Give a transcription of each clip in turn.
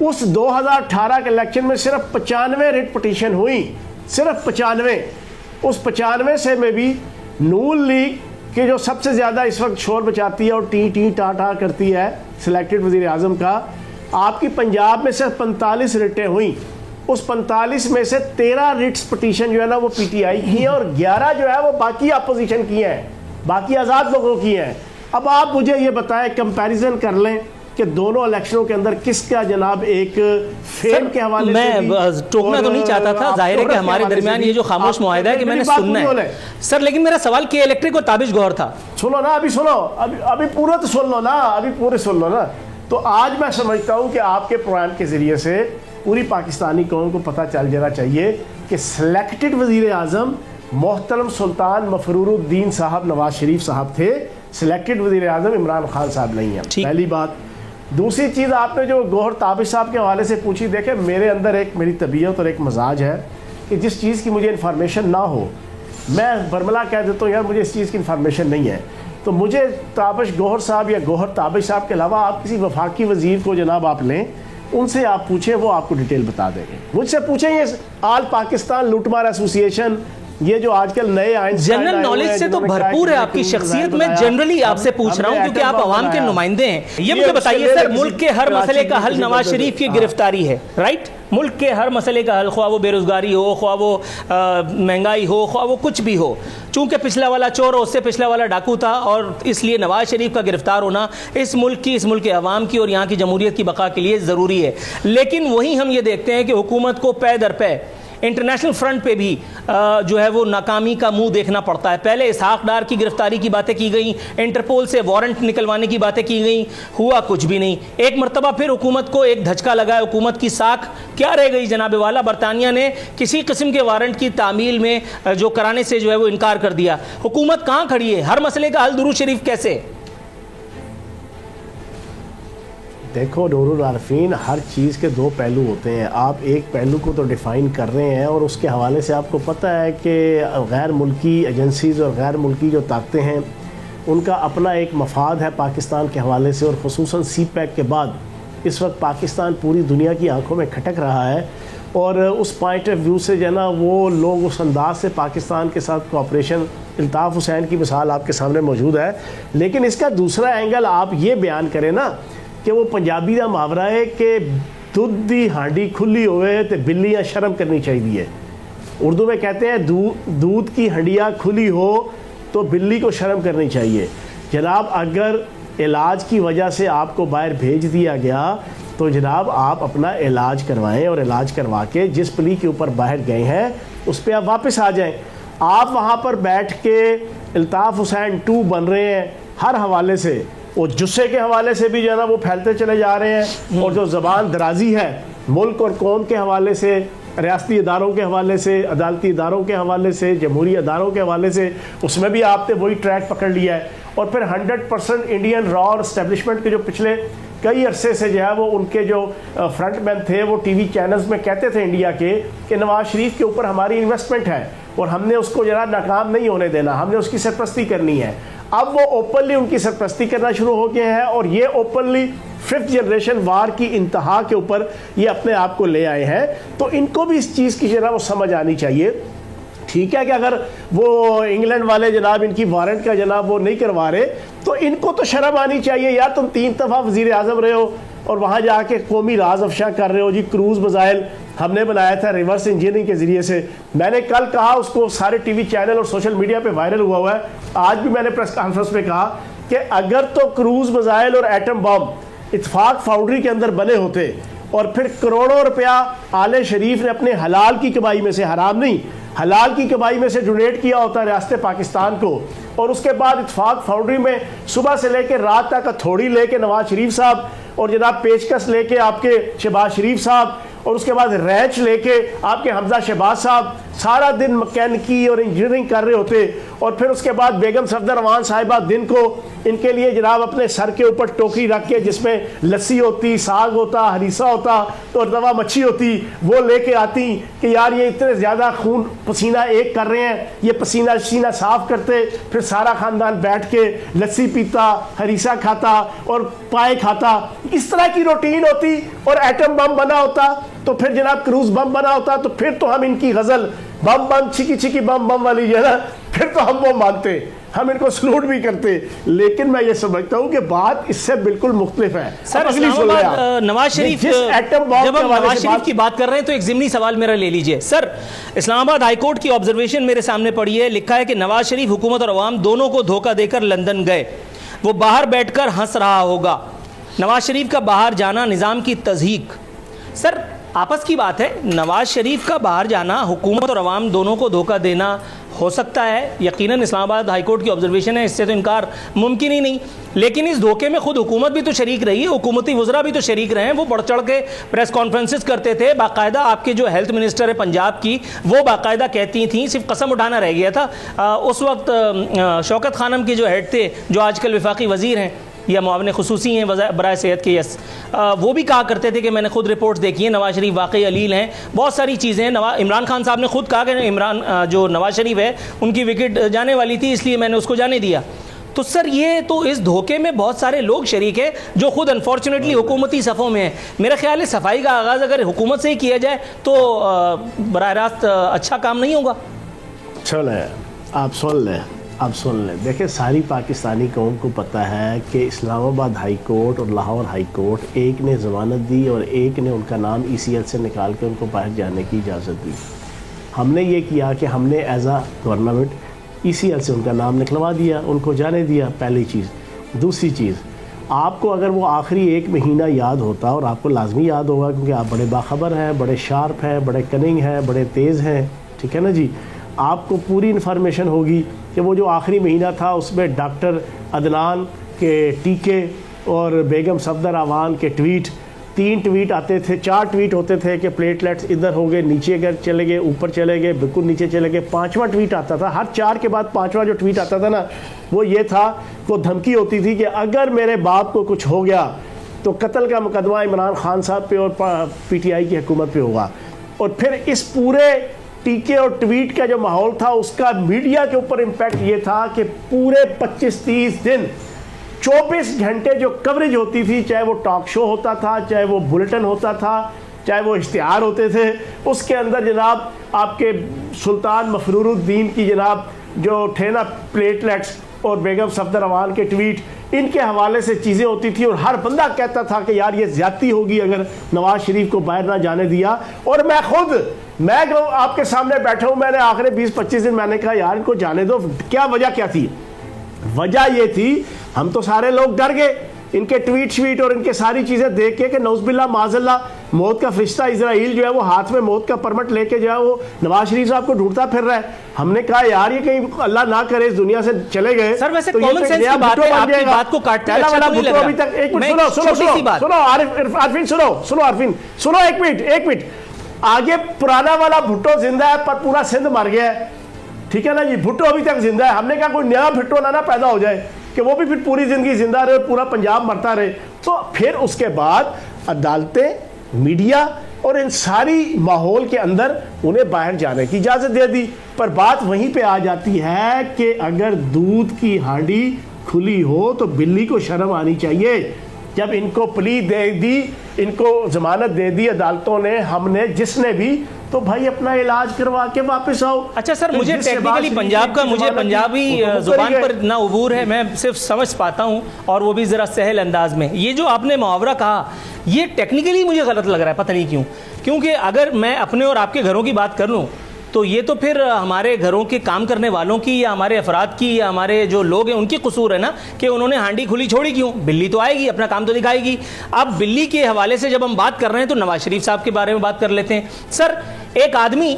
اس 2018 کے الیکشن میں صرف 95 ریٹ پٹیشن ہوئی, صرف 95. اس 95 سے میں بھی نون لیگ کہ جو سب سے زیادہ اس وقت شور بچاتی ہے اور ٹی ٹی ٹا ٹا کرتی ہے سلیکٹڈ وزیر اعظم کا, آپ کی پنجاب میں صرف 45 ریٹیں ہوئیں. اس 45 میں سے 13 ریٹس پٹیشن جو ہے نا وہ پی ٹی آئی کی ہیں, اور 11 جو ہے وہ باقی اپوزیشن کی ہیں, باقی آزاد لوگوں کی ہیں. اب آپ مجھے یہ بتائیں, کمپیریزن کر لیں کہ دونوں الیکشنوں کے اندر کس کا جناب ایک فیم کے حوالے سے میں ٹوکنا تو نہیں چاہتا تھا, ظاہر ہے کہ ہمارے درمیان یہ جو خاموش معاہدہ ہے کہ میں نے سننا ہے سر, لیکن میرا سوال کے الیکٹرک اور تابش گوہر تھا. سنو نا, ابھی سنو, ابھی پورا تو سن لو نا, ابھی پورے سن لو نا. تو آج میں سمجھتا ہوں کہ آپ کے پروگرام کے ذریعے سے پوری پاکستانی قوم کو پتہ چل جانا چاہیے کہ سلیکٹڈ وزیر اعظم محترم سلطان مفرور الدین صاحب نواز شریف صاحب تھے, سلیکٹڈ وزیر اعظم عمران خان صاحب نہیں ہیں. پہلی بات. دوسری چیز آپ نے جو گوہر تابش صاحب کے حوالے سے پوچھی, دیکھیں میرے اندر ایک میری طبیعت اور ایک مزاج ہے کہ جس چیز کی مجھے انفارمیشن نہ ہو میں برملا کہہ دیتا ہوں یار مجھے اس چیز کی انفارمیشن نہیں ہے. تو مجھے تابش گوہر صاحب یا گوہر تابش صاحب کے علاوہ آپ کسی وفاقی وزیر کو جناب آپ لیں, ان سے آپ پوچھیں, وہ آپ کو ڈیٹیل بتا دیں گے. مجھ سے پوچھیں یہ آل پاکستان لوٹ مار ایسوسی ایشن, یہ جو آج کل نئے آئین جنرل نالج سے تو بھرپور ہے آپ کی شخصیت. میں جنرلی آپ سے پوچھ رہا ہوں کیونکہ آپ عوام کے نمائندے ہیں. یہ مجھے بتائیے سر, ملک کے ہر مسئلے کا حل نواز شریف کی گرفتاری ہے, رائٹ؟ ملک کے ہر مسئلے کا حل, خواہ وہ بے روزگاری ہو, خواہ وہ مہنگائی ہو, خواہ وہ کچھ بھی ہو, چونکہ پچھلا والا چور اور اس سے پچھلا والا ڈاکو تھا, اور اس لیے نواز شریف کا گرفتار ہونا اس ملک کی, اس ملک کے عوام کی اور یہاں کی جمہوریت کی بقا کے لیے ضروری ہے. لیکن وہیں ہم یہ دیکھتے ہیں کہ حکومت کو پے در پے انٹرنیشنل فرنٹ پہ بھی جو ہے وہ ناکامی کا منہ دیکھنا پڑتا ہے. پہلے اسحاق ڈار کی گرفتاری کی باتیں کی گئیں, انٹرپول سے وارنٹ نکلوانے کی باتیں کی گئیں, ہوا کچھ بھی نہیں. ایک مرتبہ پھر حکومت کو ایک دھچکا لگا, حکومت کی ساکھ کیا رہ گئی جناب والا, برطانیہ نے کسی قسم کے وارنٹ کی تعمیل میں جو کرانے سے جو ہے وہ انکار کر دیا. حکومت کہاں کھڑی ہے, ہر مسئلے کا حل درود شریف کیسے؟ دیکھو نور العارفین, ہر چیز کے دو پہلو ہوتے ہیں. آپ ایک پہلو کو تو ڈیفائن کر رہے ہیں اور اس کے حوالے سے آپ کو پتہ ہے کہ غیر ملکی ایجنسیز اور غیر ملکی جو طاقتیں ہیں ان کا اپنا ایک مفاد ہے پاکستان کے حوالے سے, اور خصوصاً سی پیک کے بعد اس وقت پاکستان پوری دنیا کی آنکھوں میں کھٹک رہا ہے. اور اس پوائنٹ آف ویو سے جو ہے نا وہ لوگ اس انداز سے پاکستان کے ساتھ کوآپریشن, الطاف حسین کی مثال آپ کے سامنے موجود ہے. لیکن اس کا دوسرا اینگل آپ یہ بیان کریں نا کہ وہ پنجابی کا محاورہ ہے کہ دودھ دی ہانڈی کھلی ہوئے تو بلیاں شرم کرنی چاہیے. اردو میں کہتے ہیں دودھ کی ہنڈیاں کھلی ہو تو بلی کو شرم کرنی چاہیے. جناب اگر علاج کی وجہ سے آپ کو باہر بھیج دیا گیا تو جناب آپ اپنا علاج کروائیں, اور علاج کروا کے جس پلی کے اوپر باہر گئے ہیں اس پہ آپ واپس آ جائیں. آپ وہاں پر بیٹھ کے الطاف حسین 2 بن رہے ہیں ہر حوالے سے, وہ جسے کے حوالے سے بھی جو ہے نا وہ پھیلتے چلے جا رہے ہیں, اور جو زبان درازی ہے ملک اور قوم کے حوالے سے, ریاستی اداروں کے حوالے سے, عدالتی اداروں کے حوالے سے, جمہوری اداروں کے حوالے سے, اس میں بھی آپ نے وہی ٹریک پکڑ لیا ہے. اور پھر 100% انڈین را اور اسٹیبلشمنٹ کے جو پچھلے کئی عرصے سے جو ہے وہ ان کے جو فرنٹ مین تھے وہ ٹی وی چینلز میں کہتے تھے انڈیا کے کہ نواز شریف کے اوپر ہماری انویسٹمنٹ ہے اور ہم نے اس کو ذرا ناکام نہیں ہونے دینا, ہم نے اس کی سرپرستی کرنی ہے. اب وہ اوپنلی ان کی سرپرستی کرنا شروع ہو گئے ہیں, اور یہ اوپنلی 5th جنریشن وار کی انتہا کے اوپر یہ اپنے آپ کو لے آئے ہیں. تو ان کو بھی اس چیز کی جو ہے وہ سمجھ آنی چاہیے. ٹھیک ہے کہ اگر وہ انگلینڈ والے جناب ان کی وارنٹ کا جناب وہ نہیں کروا رہے تو ان کو تو شرم آنی چاہیے یار, تم 3 دفعہ وزیر اعظم رہے ہو اور وہاں جا کے قومی راز افشاں کر رہے ہو. جی کروز میزائل ہم نے بنایا تھا ریورس انجینئرنگ کے ذریعے سے, میں نے کل کہا, اس کو سارے ٹی وی چینل اور سوشل میڈیا پہ وائرل ہوا ہے. آج بھی میں نے پریس کانفرنس میں کہا کہ اگر تو کروز میزائل اور ایٹم بم اتفاق فاؤنڈری کے اندر بنے ہوتے اور پھر کروڑوں روپیہ آل شریف نے اپنے حلال کی کمائی میں سے, حرام نہیں, حلال کی کمائی میں سے ڈونیٹ کیا ہوتا ریاست پاکستان کو, اور اس کے بعد اتفاق فاؤنڈری میں صبح سے لے کے رات تک ہتھوڑی لے کے نواز شریف صاحب اور جناب پیچکس لے کے آپ کے شہباز شریف صاحب, اور اس کے بعد ریچ لے کے آپ کے حمزہ شہباز صاحب سارا دن مکینکی اور انجینئرنگ کر رہے ہوتے, اور پھر اس کے بعد بیگم صفدر امان صاحبہ دن کو ان کے لیے جناب اپنے سر کے اوپر ٹوکری رکھ کے جس میں لسی ہوتی, ساگ ہوتا, ہریسہ ہوتا اور توا مچھی ہوتی, وہ لے کے آتی کہ یار یہ اتنے زیادہ خون پسینہ ایک کر رہے ہیں, یہ پسینہ شینہ صاف کرتے, پھر سارا خاندان بیٹھ کے لسی پیتا, ہریسہ کھاتا اور پائے کھاتا. اس طرح کی روٹین ہوتی, اور ایٹم بم بنا ہوتا تو پھر جناب کروز بم بنا ہوتا, تو پھر تو ہم ان کی غزل بم بم چکی چکی بم بم والی جو ہے نا, پھر تو ہم وہ مانتے, ہم ان کو سلوٹ بھی کرتے. لیکن میں یہ سمجھتا ہوں کہ بات اس سے بالکل مختلف ہے. سر نواز شریف, جب ہم نواز شریف کی بات کر رہے ہیں تو ایک ضمنی سوال میرا لے لیجئے. سر اسلام آباد ہائی کورٹ کی آبزرویشن میرے سامنے پڑی ہے, لکھا ہے کہ نواز شریف حکومت اور عوام دونوں کو دھوکہ دے کر لندن گئے, وہ باہر بیٹھ کر ہنس رہا ہوگا. نواز شریف کا باہر جانا نظام کی تضحیق. سر آپس کی بات ہے, نواز شریف کا باہر جانا حکومت اور عوام دونوں کو دھوکہ دینا ہو سکتا ہے, یقیناً اسلام آباد ہائی کورٹ کی آبزرویشن ہے, اس سے تو انکار ممکن ہی نہیں. لیکن اس دھوکے میں خود حکومت بھی تو شریک رہی ہے, حکومتی وزراء بھی تو شریک رہے ہیں. وہ بڑھ چڑھ کے پریس کانفرنسز کرتے تھے, باقاعدہ آپ کے جو ہیلتھ منسٹر ہے پنجاب کی, وہ باقاعدہ کہتی تھیں, صرف قسم اٹھانا رہ گیا تھا. اس وقت شوکت خانم کے جو ہیڈ تھے, جو آج کل وفاقی وزیر ہیں یا معاون خصوصی ہیں برائے صحت کے, یس, وہ بھی کہا کرتے تھے کہ میں نے خود رپورٹس دیکھی ہیں, نواز شریف واقعی علیل ہیں, بہت ساری چیزیں. عمران خان صاحب نے خود کہا کہ جو نواز شریف ہے ان کی وکٹ جانے والی تھی, اس لیے میں نے اس کو جانے دیا. تو سر یہ تو اس دھوکے میں بہت سارے لوگ شریک ہیں جو خود انفارچونیٹلی حکومتی صفوں میں ہیں. میرا خیال ہے صفائی کا آغاز اگر حکومت سے ہی کیا جائے تو براہ راست اچھا کام نہیں ہوگا. چلیں آپ سن لیں. دیکھیں ساری پاکستانی قوم کو پتہ ہے کہ اسلام آباد ہائی کورٹ اور لاہور ہائی کورٹ, ایک نے ضمانت دی اور ایک نے ان کا نام ECL سے نکال کے ان کو باہر جانے کی اجازت دی. ہم نے یہ کیا کہ ہم نے ایز اے گورنمنٹ ECL سے ان کا نام نکلوا دیا, ان کو جانے دیا, پہلی چیز. دوسری چیز, آپ کو اگر وہ آخری 1 مہینہ یاد ہوتا, اور آپ کو لازمی یاد ہوگا کیونکہ آپ بڑے باخبر ہیں, بڑے شارپ ہیں, بڑے کننگ ہیں, بڑے تیز ہیں, ٹھیک ہے نا جی, آپ کو پوری انفارمیشن ہوگی کہ وہ جو آخری مہینہ تھا اس میں ڈاکٹر عدنان کے ٹیکے اور بیگم صفدر امان کے ٹویٹ, 3 ٹویٹ آتے تھے, 4 ٹویٹ ہوتے تھے کہ پلیٹلیٹس ادھر ہو گئے, نیچے چلے گئے, اوپر چلے گئے, بالکل نیچے چلے گئے. 5واں ٹویٹ آتا تھا, ہر 4 کے بعد 5واں جو ٹویٹ آتا تھا نا, وہ یہ تھا, وہ دھمکی ہوتی تھی کہ اگر میرے باپ کو کچھ ہو گیا تو قتل کا مقدمہ عمران خان صاحب پہ اور PTI کی حکومت پہ ہوگا. اور پھر اس پورے ٹیکے اور ٹویٹ کا جو ماحول تھا اس کا میڈیا کے اوپر امپیکٹ یہ تھا کہ پورے 25-30 دن 24 گھنٹے جو کوریج ہوتی تھی, چاہے وہ ٹاک شو ہوتا تھا, چاہے وہ بلیٹن ہوتا تھا, چاہے وہ اشتہار ہوتے تھے, اس کے اندر جناب آپ کے سلطان مفرور الدین کی جناب جو تھے نا پلیٹلیٹس اور بیگم صفدر امان کے ٹویٹ, ان کے حوالے سے چیزیں ہوتی تھی. اور ہر بندہ کہتا تھا کہ یار یہ زیادتی ہوگی اگر نواز شریف کو باہر نہ جانے دیا. اور میں آپ کے سامنے بیٹھا ہوں, میں نے آخری 20-25 دن میں نے کہا یار ان کو جانے دو. کیا وجہ کیا تھی؟ وجہ یہ تھی, ہم تو سارے لوگ ڈر گئے ان کے ٹویٹ اور ان کے ساری چیزیں دیکھ کے کہ نعوذ باللہ معاذ اللہ موت کا فرشتہ اسرائیل جو ہے وہ ہاتھ میں موت کا پرمٹ لے کے جو ہے وہ نواز شریف صاحب کو ڈھونڈتا پھر رہا ہے. ہم نے کہا یار یہ کہیں اللہ نہ کرے اس دنیا سے چلے گئے. سر ویسے کامن سینس کی بات ہے, آپ کی بات کو کاٹتے ہیں اچھا نہیں لگ رہا. ایک منٹ سنو, ایک منٹ. آگے پرانا والا بھٹو زندہ ہے پر پورا سندھ مر گیا ہے, ٹھیک ہے نا جی, بھٹو ابھی تک زندہ ہے. ہم نے کہا کوئی نیا بھٹو نہ پیدا ہو جائے کہ وہ بھی پھر پوری زندگی زندہ رہے, پورا پنجاب مرتا رہے. تو پھر اس کے بعد عدالتیں, میڈیا اور ان ساری ماحول کے اندر انہیں باہر جانے کی اجازت دے دی. پر بات وہیں پہ آ جاتی ہے کہ اگر دودھ کی ہانڈی کھلی ہو تو بلی کو شرم آنی چاہیے. جب ان کو پلی دے دی, ان کو ضمانت دے دی عدالتوں نے, ہم نے, جس نے بھی, تو بھائی اپنا علاج کروا کے واپس آؤ. اچھا سر, مجھے ٹیکنیکلی پنجاب کا, مجھے پنجابی زبان پر اتنا عبور ہے, میں صرف سمجھ پاتا ہوں اور وہ بھی ذرا سہل انداز میں. یہ جو آپ نے محاورہ کہا یہ ٹیکنیکلی مجھے غلط لگ رہا ہے, پتہ نہیں کیوں. کیونکہ اگر میں اپنے اور آپ کے گھروں کی بات کر لوں تو یہ تو پھر ہمارے گھروں کے کام کرنے والوں کی یا ہمارے افراد کی یا ہمارے جو لوگ ہیں ان کی قصور ہے نا کہ انہوں نے ہانڈی کھلی چھوڑی کیوں. بلی تو آئے گی, اپنا کام تو دکھائے گی. اب بلی کے حوالے سے جب ہم بات کر رہے ہیں تو نواز شریف صاحب کے بارے میں بات کر لیتے ہیں. سر ایک آدمی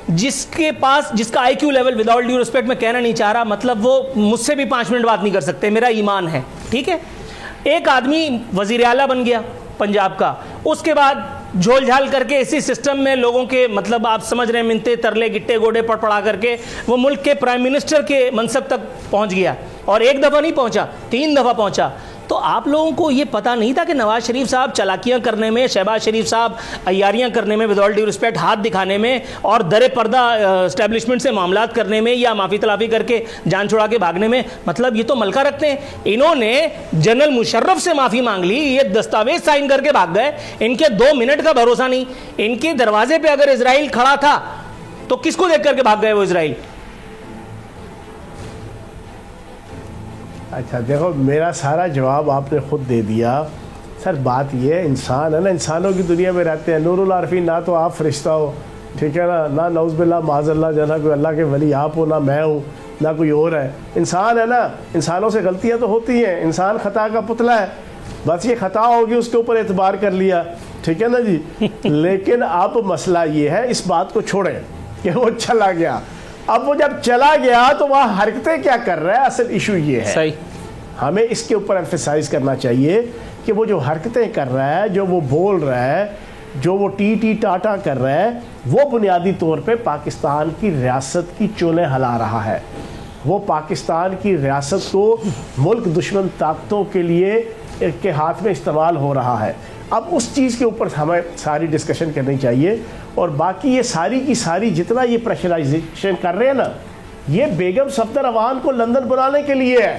جس کا I Q level without due respect میں کہنا نہیں چاہ رہا, مطلب وہ مجھ سے بھی 5 منٹ بات نہیں کر سکتے, میرا ایمان ہے, ٹھیک ہے. ایک آدمی وزیر اعلیٰ بن گیا پنجاب کا, اس کے بعد جھول جھال کر کے اسی سسٹم میں لوگوں کے مطلب آپ سمجھ رہے ہیں منتے ترلے گٹے گوڑے پڑھا کر کے وہ ملک کے پرائم منسٹر کے منصب تک پہنچ گیا, اور ایک دفعہ نہیں پہنچا, 3 دفعہ پہنچا. تو آپ لوگوں کو یہ پتہ نہیں تھا کہ نواز شریف صاحب چالاکیاں کرنے میں, شہباز شریف صاحب عیاریاں کرنے میں, ود آل ڈیو رسپیکٹ ہاتھ دکھانے میں, اور در پردہ اسٹیبلشمنٹ سے معاملات کرنے میں یا معافی تلافی کر کے جان چھڑا کے بھاگنے میں, مطلب یہ تو ملکہ رکھتے ہیں. انہوں نے جنرل مشرف سے معافی مانگ لی, یہ دستاویز سائن کر کے بھاگ گئے. ان کے 2 منٹ کا بھروسہ نہیں. ان کے دروازے پہ اگر اسرائیل کھڑا تھا تو کس کو دیکھ کر کے بھاگ گئے وہ اسرائیل؟ اچھا دیکھو, میرا سارا جواب آپ نے خود دے دیا. سر بات یہ ہے, انسان ہے نا, انسانوں کی دنیا میں رہتے ہیں. نور العارفین نہ تو آپ فرشتہ ہو, ٹھیک ہے نا, نہ نعوذ باللہ معاذ اللہ جانا کوئی اللہ کے ولی آپ ہو, نہ میں ہوں, نہ کوئی اور ہے. انسان ہے نا, انسانوں سے غلطیاں تو ہوتی ہیں, انسان خطا کا پتلا ہے. بس یہ خطا ہوگی اس کے اوپر اعتبار کر لیا, ٹھیک ہے نا جی. لیکن اب مسئلہ یہ ہے, اس بات کو چھوڑیں کہ وہ چلا گیا. اب وہ جب چلا گیا تو وہاں حرکتیں کیا کر رہا ہے, اصل ایشو یہ ہے. صحیح, ہمیں اس کے اوپر ایمفیسائز کرنا چاہیے کہ وہ جو حرکتیں کر رہا ہے, جو وہ بول رہا ہے, جو وہ ٹی ٹی ٹاٹا کر رہا ہے, وہ بنیادی طور پہ پاکستان کی ریاست کی چولیں ہلا رہا ہے. وہ پاکستان کی ریاست کو ملک دشمن طاقتوں کے لیے کے ہاتھ میں استعمال ہو رہا ہے. اب اس چیز کے اوپر ہمیں ساری ڈسکشن کرنی چاہیے. اور باقی یہ ساری کی ساری جتنا یہ پریشرائزیشن کر رہے ہیں نا, یہ بیگم صفدر اعوان کو لندن بلانے کے لیے ہے.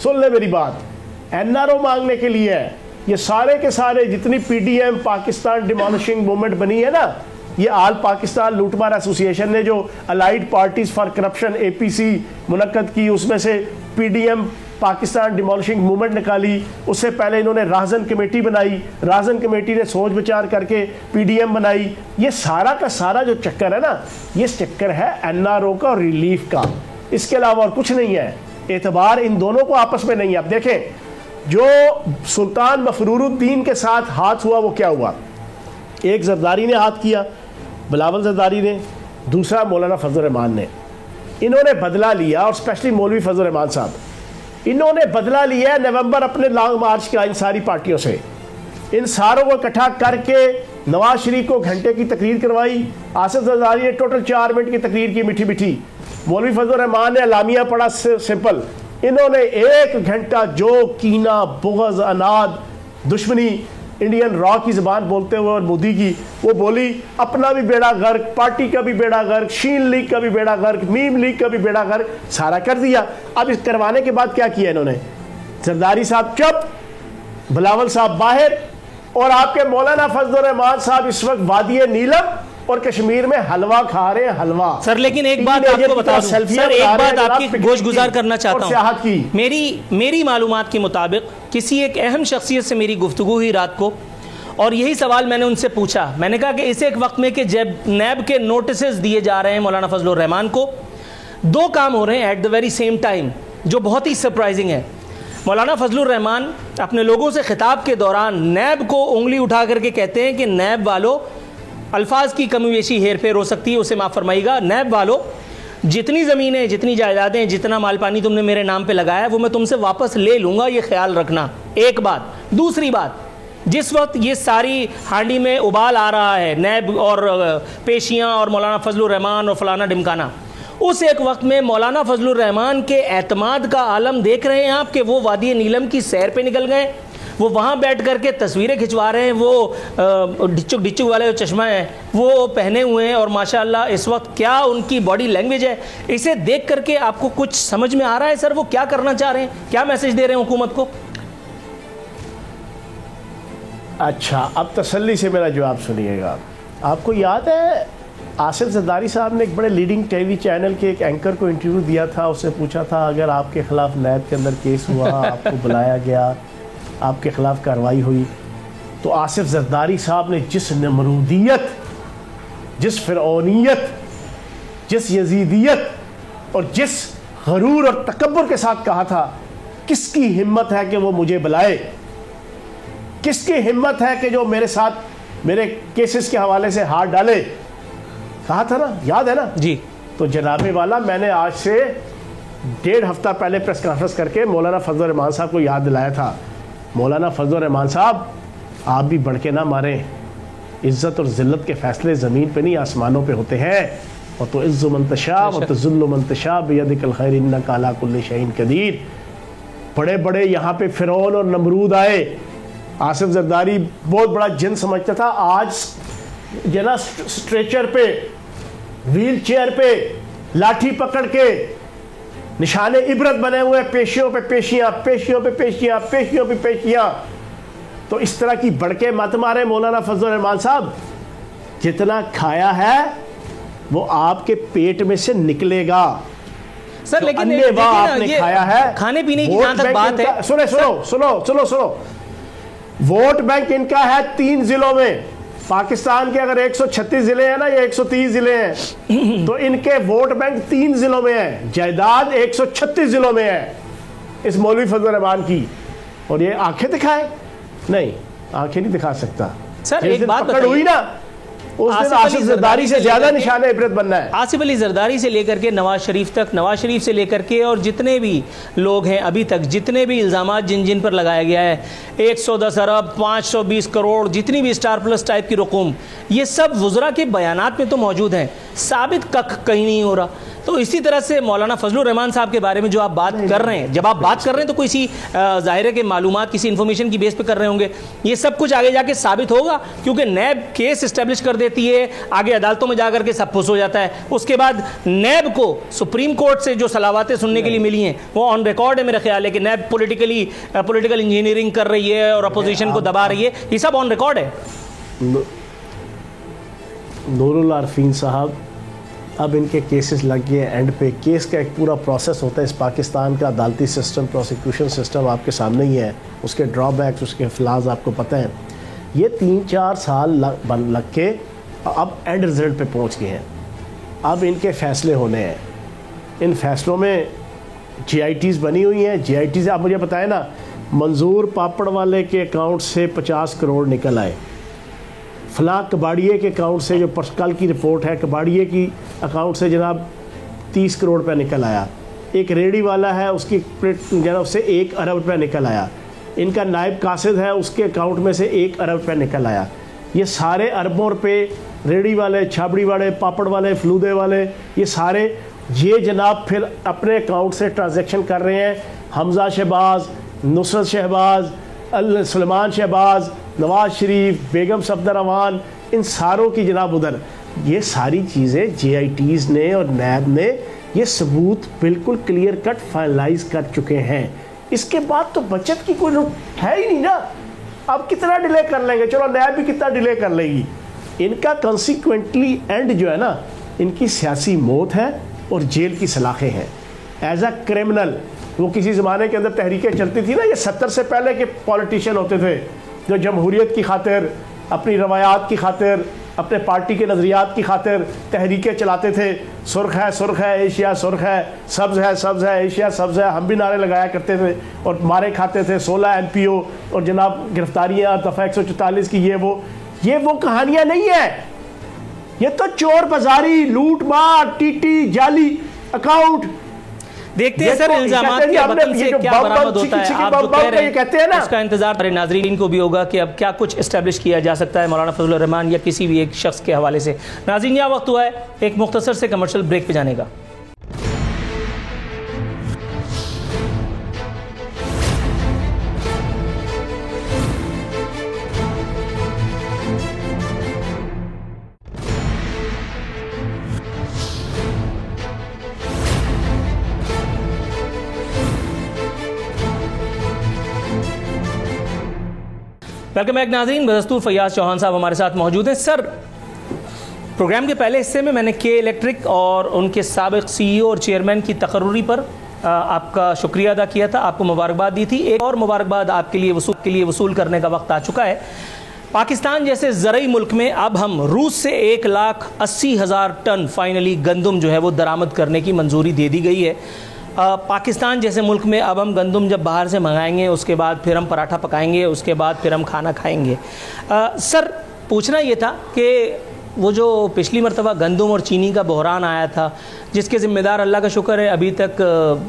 سن لے میری بات, NRO مانگنے کے لیے ہے. یہ سارے کے سارے جتنی PDM پاکستان ڈیمالشنگ موومنٹ بنی ہے نا, یہ آل پاکستان لوٹ مار ایسوسی ایشن نے جو allied parties for corruption APC منعقد کی, اس میں سے PDM پاکستان ڈیمالشنگ موومنٹ نکالی. اس سے پہلے انہوں نے راہزن کمیٹی بنائی, راہزن کمیٹی نے سوچ بچار کر کے PDM بنائی. یہ سارا کا سارا جو چکر ہے نا, یہ چکر ہے NRO کا اور ریلیف کا, اس کے علاوہ اور کچھ نہیں ہے. اعتبار ان دونوں کو آپس میں نہیں ہے. اب دیکھیں, جو سلطان مفرور الدین کے ساتھ ہاتھ ہوا وہ کیا ہوا. ایک زرداری نے ہاتھ کیا, بلاول زرداری نے, دوسرا مولانا فضل الرحمان نے. انہوں نے بدلہ لیا, اور اسپیشلی مولوی فضل الرحمان صاحب, انہوں نے بدلہ لیا نومبر اپنے لانگ مارچ کا ان ساری پارٹیوں سے. ان ساروں کو اکٹھا کر کے نواز شریف کو گھنٹے کی تقریر کروائی. آصف زرداری نے ٹوٹل 4 منٹ کی تقریر کی میٹھی میٹھی. مولوی فضل الرحمان نے اعلامیہ پڑھا سمپل. انہوں نے 1 گھنٹہ جو کینہ, بغض, اناد, دشمنی انڈین را کی زبان بولتے ہوئے اور مودی کی, وہ بولی. اپنا بھی بیڑا غرق, پارٹی کا بھی بیڑا غرق, شین لیگ کا بھی بیڑا غرق, میم لیگ کا بھی بیڑا غرق, سارا کر دیا. اب اس کروانے کے بعد کیا کیا انہوں نے, زرداری صاحب چپ, بلاول صاحب باہر, اور آپ کے مولانا فضل الرحمان صاحب اس وقت وادی نیلم اور کشمیر میں حلوہ کھا رہے ہیں, حلوہ. سر لیکن ایک بات آپ کو بتا دوں, سر ایک بات آپ کی گوش گزار کرنا چاہتا ہوں. میری معلومات کے مطابق کسی ایک اہم شخصیت سے میری گفتگو ہوئی رات کو, اور یہی سوال میں نے ان سے پوچھا. میں نے کہا کہ اس ایک وقت میں کہ جب نیب کے نوٹسز دیے جا رہے ہیں مولانا فضل الرحمان کو, 2 کام ہو رہے ہیں at the very same time جو بہت ہی سرپرائزنگ ہے. مولانا فضل الرحمان اپنے لوگوں سے خطاب کے دوران نیب کو انگلی اٹھا کر کے کہتے ہیں کہ نیب والو, الفاظ کی کمی بیشی ہیر پھیر ہو سکتی ہے, اسے معاف فرمائیے گا, نیب والو جتنی زمینیں, جتنی جائیدادیں, جتنا مال پانی تم نے میرے نام پہ لگایا وہ میں تم سے واپس لے لوں گا, یہ خیال رکھنا. ایک بات. دوسری بات, جس وقت یہ ساری ہانڈی میں ابال آ رہا ہے, نیب اور پیشیاں اور مولانا فضل الرحمان اور فلانا ڈمکانا, اس ایک وقت میں مولانا فضل الرحمان کے اعتماد کا عالم دیکھ رہے ہیں آپ کہ وہ وادی نیلم کی سیر پہ نکل گئے, وہ وہاں بیٹھ کر کے تصویریں کھنچوا رہے ہیں, وہ ڈچک والے جو چشمہ ہیں وہ پہنے ہوئے ہیں, اور ماشاءاللہ اس وقت کیا ان کی باڈی لینگویج ہے. اسے دیکھ کر کے آپ کو کچھ سمجھ میں آ رہا ہے سر وہ کیا کرنا چاہ رہے ہیں, کیا میسج دے رہے ہیں حکومت کو؟ اچھا, اب تسلی سے میرا جواب سنیے گا. آپ کو یاد ہے آصف زرداری صاحب نے ایک بڑے لیڈنگ ٹی وی چینل کے ایک اینکر کو انٹرویو دیا تھا, اس سے پوچھا تھا اگر آپ کے خلاف نیب کے اندر کیس ہوا, آپ کو بلایا گیا, آپ کے خلاف کارروائی ہوئی, تو آصف زرداری صاحب نے جس نمرودیت, جس فرعونیت, جس یزیدیت اور جس غرور اور تکبر کے ساتھ کہا تھا, کس کی ہمت ہے کہ وہ مجھے بلائے, کس کی ہمت ہے کہ جو میرے ساتھ میرے کیسز کے حوالے سے ہاتھ ڈالے, کہا تھا نا, یاد ہے نا جی. تو جناب والا میں نے آج سے 1.5 ہفتہ پہلے پریس کانفرنس کر کے مولانا فضل الرحمان صاحب کو یاد دلایا تھا, مولانا فضل الرحمان صاحب آپ بھی بڑھ کے نہ ماریں, عزت اور ذلت کے فیصلے زمین پہ نہیں آسمانوں پہ ہوتے ہیں. اور تو عز من تشاء و تذل من تشاء بیدک الخیر انک علی کل شیء قدیر. بڑے بڑے یہاں پہ فرعون اور نمرود آئے. آصف زرداری بہت بڑا جن سمجھتا تھا, آج جنا سٹریچر پہ, ویل چیئر پہ, لاٹھی پکڑ کے نشان عبرت بنے ہوئے, پیشیوں پہ پیشیاں, پیشیوں پہ پیشیاں, پیشیوں پہ پیشیاں. تو اس طرح کی بڑکے مت مارے مولانا فضل الرحمان صاحب. جتنا کھایا ہے وہ آپ کے پیٹ میں سے نکلے گا. سر لیکن آپ نے کھایا ہے, کھانے پینے کی جہاں تک بات ہے, سنو ووٹ بینک ان کا ہے 3 ضلعوں میں. پاکستان کے اگر 136 ضلع ہیں نا, یا 130 ضلع ہیں, تو ان کے ووٹ بینک 3 ضلعوں میں ہے. جائیداد 136 ضلعوں میں ہے اس مولوی فضل الرحمان کی. اور یہ آنکھیں دکھائے؟ نہیں, آنکھیں نہیں دکھا سکتا. سر ایک بات پکڑ ہوئی نا, اس دن آصف زرداری سے زیادہ نشان عبرت بننا ہے. آصف علی زرداری سے لے کر کے نواز شریف تک, نواز شریف سے لے کر کے اور جتنے بھی لوگ ہیں ابھی تک, جتنے بھی الزامات جن پر لگایا گیا ہے, 110 ارب 520 کروڑ جتنی بھی اسٹار پلس ٹائپ کی رقم, یہ سب وزراء کے بیانات میں تو موجود ہیں, ثابت کہیں نہیں ہو رہا. تو اسی طرح سے مولانا فضل الرحمان صاحب کے بارے میں جو آپ بات کر رہے ہیں, جب آپ بات کر رہے ہیں تو کوئی ظاہر ہے کہ معلومات کسی انفارمیشن کی بیس پہ کر رہے ہوں گے. یہ سب کچھ آگے جا کے ثابت ہوگا, کیونکہ نیب کیس اسٹیبلش کر دیتی ہے, آگے عدالتوں میں جا کر کے سب پھس ہو جاتا ہے. اس کے بعد نیب کو سپریم کورٹ سے جو صلاحیتیں سننے کے لیے ملی ہیں وہ آن ریکارڈ ہے. میرا خیال ہے کہ نیب پولیٹیکل انجینئرنگ کر رہی ہے اور اپوزیشن کو دبا رہی ہے, یہ سب آن ریکارڈ ہے. نور اللہ عارفین صاحب, اب ان کے کیسز لگ گئے اینڈ پہ. کیس کا ایک پورا پروسیس ہوتا ہے اس پاکستان کا. عدالتی سسٹم, پروسیکیوشن سسٹم آپ کے سامنے ہی ہے, اس کے ڈرا بیکس, اس کے فلاز آپ کو پتہ ہیں. یہ 3-4 سال لگ کے اب اینڈ رزلٹ پہ پہنچ گئے ہیں. اب ان کے فیصلے ہونے ہیں. ان فیصلوں میں جی آئی ٹیز بنی ہوئی ہیں. جی آئی ٹیز آپ مجھے بتائیں نا, منظور پاپڑ والے کے اکاؤنٹ سے 50 کروڑ نکل آئے, فلاں کباڑیے کے اکاؤنٹ سے, جو کل کی رپورٹ ہے, کباڑیے کی اکاؤنٹ سے جناب 30 کروڑ روپے نکل آیا. ایک ریڑی والا ہے, اس کی جناب سے 1 ارب روپے نکل آیا. ان کا نائب قاصد ہے, اس کے اکاؤنٹ میں سے 1 ارب روپے نکل آیا. یہ سارے اربوں روپے ریڑی والے, چھابڑی والے, پاپڑ والے, فلودے والے, یہ سارے یہ جناب پھر اپنے اکاؤنٹ سے ٹرانزیکشن کر رہے ہیں. حمزہ شہباز, نصرت شہباز, سلیمان شہباز, نواز شریف, بیگم صفدر امان, ان ساروں کی جناب ادھر. یہ ساری چیزیں جے آئی ٹیز نے اور نیب نے یہ ثبوت بالکل کلیئر کٹ فائنلائز کر چکے ہیں. اس کے بعد تو بچت کی کوئی ہے ہی نہیں نا. اب کتنا ڈیلے کر لیں گے, چلو نیب بھی کتنا ڈیلے کر لے گی. ان کا کنسیکوینٹلی اینڈ جو ہے نا, ان کی سیاسی موت ہے اور جیل کی سلاخیں ہیں. ایز اے کرمنل, وہ کسی زمانے کے اندر تحریکیں چلتی تھی نا, یہ 70 سے پہلے کے پولیٹیشین ہوتے تھے جو جمہوریت کی خاطر, اپنی روایات کی خاطر, اپنے پارٹی کے نظریات کی خاطر تحریکیں چلاتے تھے. سرخ ہے ایشیا سرخ ہے, سبز ہے ایشیا سبز ہے. ہم بھی نعرے لگایا کرتے تھے اور مارے کھاتے تھے. 16 MPO اور جناب گرفتاریاں دفعہ 144 کی, یہ وہ کہانیاں نہیں ہیں. یہ تو چور بازاری, لوٹ مار, ٹی جعلی اکاؤنٹ. دیکھتے ہیں سر الزامات کے وقت سے کیا برآمد ہوتا ہے. آپ جو کہہ رہے ہیں اس کا انتظار ہمارے ناظرین کو بھی ہوگا کہ اب کیا کچھ اسٹیبلش کیا جا سکتا ہے مولانا فضل الرحمان یا کسی بھی ایک شخص کے حوالے سے. ناظرین, یہ وقت ہوا ہے ایک مختصر سے کمرشل بریک پہ جانے کا. ویلکم بیک ناظرین, بدستور فیاض چوہان صاحب ہمارے ساتھ موجود ہیں. سر, پروگرام کے پہلے حصے میں نے کے الیکٹرک اور ان کے سابق CEO اور چیئرمین کی تقرری پر آپ کا شکریہ ادا کیا تھا, آپ کو مبارکباد دی تھی. ایک اور مبارکباد آپ کے لیے وصول کرنے کا وقت آ چکا ہے. پاکستان جیسے زرعی ملک میں اب ہم روس سے 1,80,000 ٹن فائنلی گندم جو ہے وہ درآمد کرنے کی منظوری دے دی گئی ہے. پاکستان جیسے ملک میں اب ہم گندم جب باہر سے منگائیں گے, اس کے بعد پھر ہم پراٹھا پکائیں گے, اس کے بعد پھر ہم کھانا کھائیں گے. سر, پوچھنا یہ تھا کہ وہ جو پچھلی مرتبہ گندم اور چینی کا بحران آیا تھا، جس کے ذمہ دار اللہ کا شکر ہے ابھی تک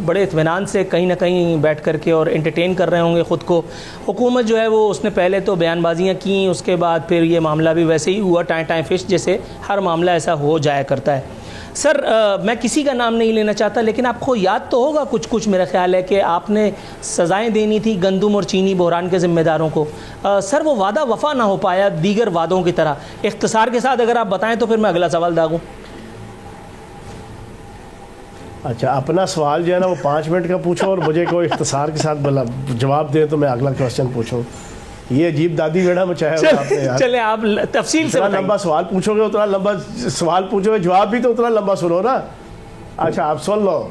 بڑے اطمینان سے کہیں نہ کہیں بیٹھ کر کے اور انٹرٹین کر رہے ہوں گے خود کو، حکومت جو ہے وہ اس نے پہلے تو بیان بازیاں کیں، اس کے بعد پھر یہ معاملہ بھی ویسے ہی ہوا، ٹائیں ٹائیں فش جیسے ہر معاملہ ایسا ہو جایا کرتا ہے۔ سر میں کسی کا نام نہیں لینا چاہتا، لیکن آپ کو یاد تو ہوگا کچھ میرا خیال ہے کہ آپ نے سزائیں دینی تھی گندم اور چینی بحران کے ذمہ داروں کو۔ سر وہ وعدہ وفا نہ ہو پایا دیگر وعدوں کی طرح، اختصار کے ساتھ اگر آپ بتائیں تو پھر میں اگلا سوال داغوں۔ اچھا، اپنا سوال جو ہے نا وہ 5 منٹ کا پوچھو اور مجھے کوئی اختصار کے ساتھ جواب دیں تو میں اگلا کوشچن پوچھوں۔ یہ عجیب دادی بیڑا مچایا ہوا آپ نے یار۔ چلے آپ تفصیل سے اتنا لمبا سوال پوچھو گے اتنا لمبا سوال پوچھو گے، جواب بھی تو اتنا لمبا سنو نا۔ اچھا آپ سن لو،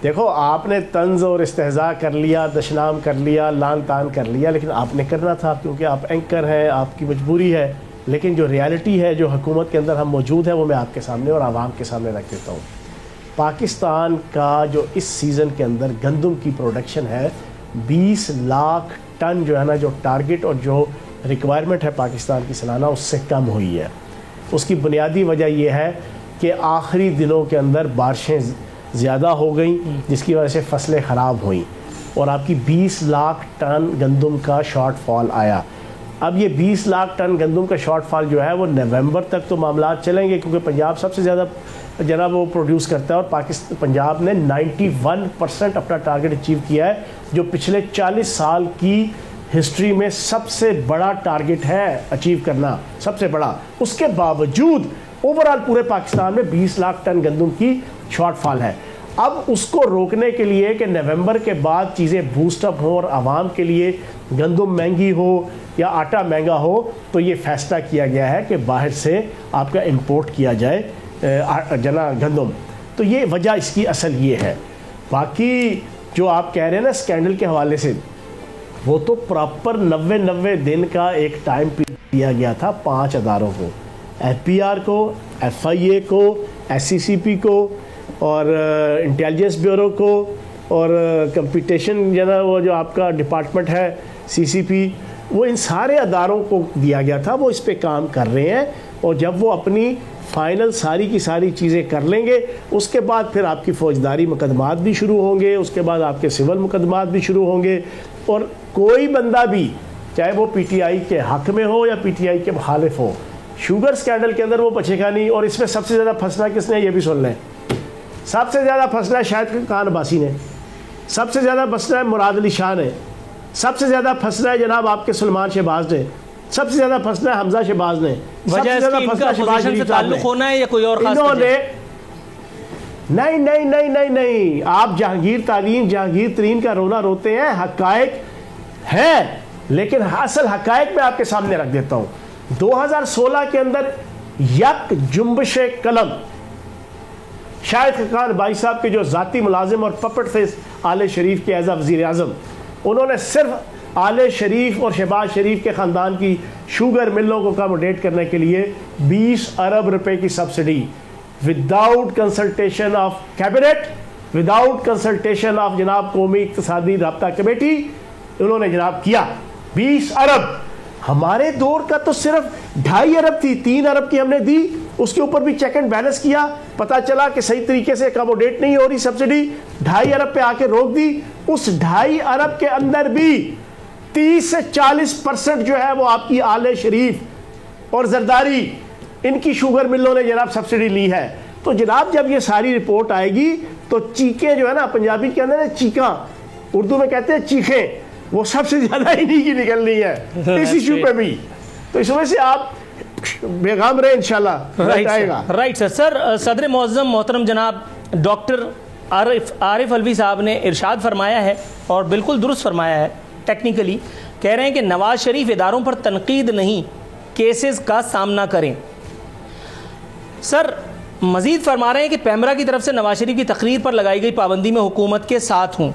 دیکھو آپ نے طنز اور استہزاء کر لیا، دشنام کر لیا، لان تان کر لیا، لیکن آپ نے کرنا تھا کیونکہ آپ اینکر ہیں، آپ کی مجبوری ہے۔ لیکن جو ریالٹی ہے، جو حکومت کے اندر ہم موجود ہیں، وہ میں آپ کے سامنے اور عوام کے سامنے رکھ دیتا ہوں۔ پاکستان کا جو اس سیزن کے اندر گندم کی پروڈکشن ہے 20 لاکھ ٹن جو ہے نا، جو ٹارگٹ اور جو ریکوائرمنٹ ہے پاکستان کی سالانہ، اس سے کم ہوئی ہے۔ اس کی بنیادی وجہ یہ ہے کہ آخری دنوں کے اندر بارشیں زیادہ ہو گئیں، جس کی وجہ سے فصلیں خراب ہوئیں اور آپ کی 20 لاکھ ٹن گندم کا شارٹ فال آیا۔ اب یہ 20 لاکھ ٹن گندم کا شارٹ فال جو ہے وہ نومبر تک تو معاملات چلیں گے، کیونکہ پنجاب سب سے زیادہ جناب وہ پروڈیوس کرتا ہے، اور پنجاب نے 91% اپنا ٹارگٹ اچیو کیا ہے، جو پچھلے 40 سال کی ہسٹری میں سب سے بڑا ٹارگٹ ہے اچیو کرنا، سب سے بڑا۔ اس کے باوجود اوورال پورے پاکستان میں 20 لاکھ ٹن گندم کی شارٹ فال ہے۔ اب اس کو روکنے کے لیے کہ نومبر کے بعد چیزیں بوسٹ اپ ہوں اور عوام کے لیے گندم مہنگی ہو یا آٹا مہنگا ہو، تو یہ فیصلہ کیا گیا ہے کہ باہر سے آپ کا امپورٹ کیا جائے گندم۔ تو یہ وجہ اس کی اصل یہ ہے۔ باقی جو آپ کہہ رہے ہیں نا اسکینڈل کے حوالے سے، وہ تو پراپر 90 دن کا ایک ٹائم دیا گیا تھا 5 اداروں کو، ایف پی آر کو، ایف آئی اے کو، ایس سی سی پی کو، اور انٹیلیجنس بیورو کو، اور کمپٹیشن جو نا وہ جو آپ کا ڈپارٹمنٹ ہے سی سی پی، وہ ان سارے اداروں کو دیا گیا تھا۔ وہ اس پہ کام کر رہے ہیں، اور جب وہ اپنی فائنل ساری کی ساری چیزیں کر لیں گے، اس کے بعد پھر آپ کی فوجداری مقدمات بھی شروع ہوں گے، اس کے بعد آپ کے سول مقدمات بھی شروع ہوں گے، اور کوئی بندہ بھی چاہے وہ پی ٹی آئی کے حق میں ہو یا پی ٹی آئی کے مخالف ہو، شوگر سکینڈل کے اندر وہ بچے گا نہیں۔ اور اس میں سب سے زیادہ پھنسنا کس نے، یہ بھی سن لیں، سب سے زیادہ پھنسنا ہے شاہد خان عباسی نے، سب سے زیادہ پھنسنا ہے مراد علی شاہ نے، سب سے زیادہ پھنسنا ہے جناب آپ کے سلمان شہباز نے، سب سے زیادہ پھنسنا ہے حمزہ شہباز نے، وجہ اس کی ان کا اپوزیشن سے تعلق ہونا ہے یا کوئی اور خاص وجہ؟ نہیں، آپ جہانگیر ترین کا رونا روتے ہیں، حقائق ہیں، لیکن اصل حقائق میں آپ کے سامنے رکھ دیتا ہوں۔ 2016 کے اندر یک جنبش قلم شاہد خان بھائی صاحب کے جو ذاتی ملازم اور پپٹ تھے آل شریف کے ایز وزیر اعظم، انہوں نے صرف آل شریف اور شہباز شریف کے خاندان کی شوگر ملوں کو اکاموڈیٹ کرنے کے لیے 20 ارب روپے کی subsidy without consultation of cabinet, without consultation of جناب قومی اقتصادی رابطہ کمیٹی، انہوں نے جناب کیا 20 ارب۔ ہمارے دور کا تو صرف 2.5 ارب تھی، 3 ارب کی ہم نے دی، اس کے اوپر بھی چیک اینڈ بیلنس کیا، پتا چلا کہ صحیح طریقے سے اکاموڈیٹ نہیں ہو رہی سبسڈی، 2.5 ارب پہ آ کے روک دی۔ اس 2.5 ارب کے اندر بھی 30 سے 40% جو ہے وہ آپ کی آل شریف اور زرداری، ان کی شوگر ملوں نے جناب سبسڈی لی ہے۔ تو جناب جب یہ ساری رپورٹ آئے گی تو چیخیں جو ہے نا، پنجابی کے اندر چیخاں، اردو میں کہتے ہیں چیخیں، وہ سب سے زیادہ انہی کی نکلنی ہے اس ایشو پہ بھی۔ تو اس وجہ سے آپ بیغام رہے انشاءاللہ آئے گا۔ رائٹ سر، صدر معظم محترم جناب ڈاکٹر عارف علوی صاحب نے ارشاد فرمایا ہے، اور بالکل درست فرمایا ہے ٹیکنیکلی، کہہ رہے ہیں کہ نواز شریف اداروں پر تنقید نہیں، کیسز کا سامنا کریں۔ سر مزید فرما رہے ہیں کہ پیمرا کی طرف سے نواز شریف کی تقریر پر لگائی گئی پابندی میں حکومت کے ساتھ ہوں۔